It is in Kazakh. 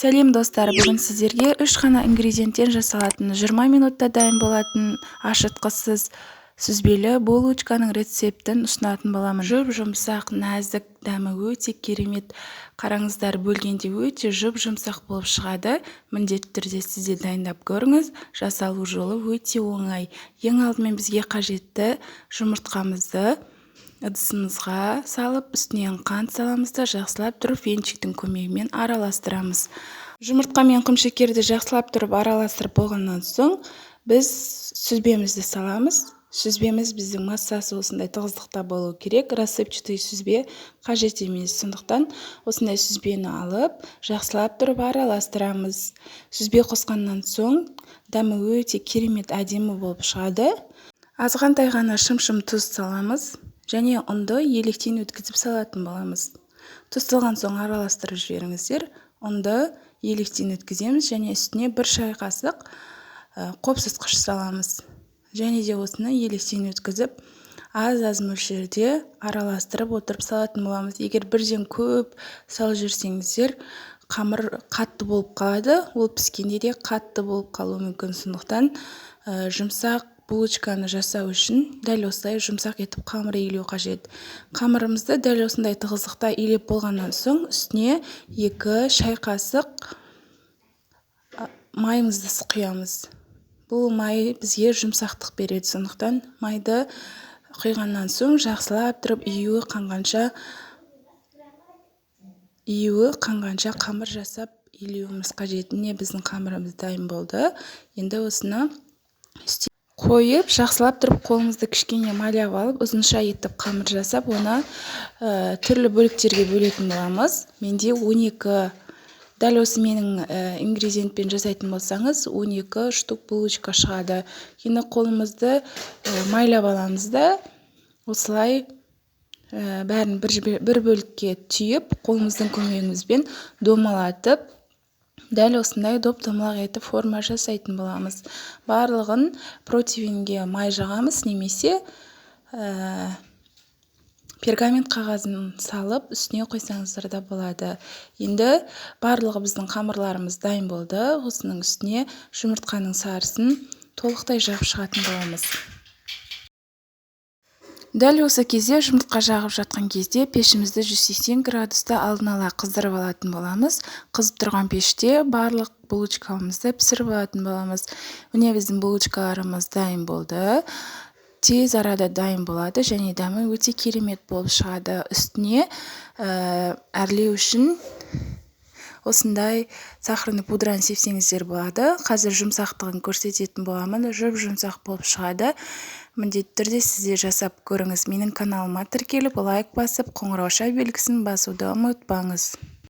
Сәлем достар, бүгін сіздерге 3 қана ингредиенттен жасалатын 20 минутта дайын болатын ашытқысыз сүзбелі булочканың рецептін ұсынатын боламын. Жұп-жұмсақ, нәзік, дәмі өте керемет. Қараңыздар, бөлгенде өте жұп-жұмсақ болып шығады. Міндетті түрде сізде дайындап көріңіз. Жасалу жолы өте оңай. Ең алдымен бізге қажетті жұмыртқамызды ыдысымызға салып, үстінен қант саламыз да жақсылап тұрып венчиктің көмегімен араластырамыз. Жұмыртқа мен құмшекерді жақсылап тұрып араластырып болғаннан соң біз сүзбемізді саламыз. Сүзбеміз біздің массасы осындай тығыздықта болу керек. Рассыпчатый сүзбе қажет емес. Сондықтан осындай сүзбені алып, жақсылап тұрып араластырамыз. Сүзбе қосқаннан соң дәмі өте керемет, әдемі болып шығады. Азғантай ғана шым-шым тұз саламыз. Және ұнды електен өткізіп салатын боламыз. Тұз салған соң араластырып жіберіңіздер. Ұнды електен өткіземіз және үстіне 1 шай қасық қопсытқыш саламыз. Және де осыны електен өткізіп, аз-аз мөлшерде араластырып отырып салатын боламыз. Егер бірден көп салып жүрсеңіздер, қамыр қатты болып қалады. Ол піскенде де қатты болып қалуы мүмкін. Сондықтан жұмсақ булочканы жасау үшін дәл осылай жұмсақ етіп қамыр илеу қажет. Қамырымызды дәл осындай тығыздықта илеп болғаннан соң үстіне 2 шай қасық майымызды құямыз. Бұл май бізге жұмсақтық береді. Сондықтан майды құйғаннан соң жақсылап тұрып июі қанғанша қамыр жасап илеуіміз қажет. Міне біздің қамырымыз дайын болды. Енді осыны қойып, жақсылап тұрып қолымызды кішкене майлап алып, ұзынша етіп қамыр жасап, оны түрлі бөліктерге бөлетін боламыз. Менде 12, дәл осы менің ингредиентпен жасайтын болсаңыз, 12 штук булочка шығады. Енді қолымызды майлап аламыз да, осылай бәрін бір бөлікке түйіп, қолымыздың көмегімізбен домалатып, дәл осындай доп-домалақ етіп форма жасайтын боламыз. Барлығын противеньге май жағамыз, немесе пергамент қағазын салып, үстіне қойсаңыздар да болады. Енді барлығы біздің қамырларымыз дайын болды. Осының үстіне жұмыртқаның сарысын толықтай жағып шығатын боламыз. Дәл осы кезде жұмыртқа жағып жатқан кезде пешімізді 180 градуста алдын ала қыздырып алатын боламыз. Қызып тұрған пеште барлық булочкамызды пісіріп алатын боламыз. Міне біздің булочкаларымыз дайын болды. Тез арада дайын болады және дәмі өте керемет болып шығады. Үстіне әрлеу үшін осындай сахарный пудраны сепсеңіздер болады. Қазір жұмсақтығын көрсететін боламын. Жұп-жұмсақ болып шығады. Міндетті түрде сіздер жасап көріңіз. Менің каналыма тіркеліп, лайк басып, қоңырауша белгісін басуды ұмытпаңыз.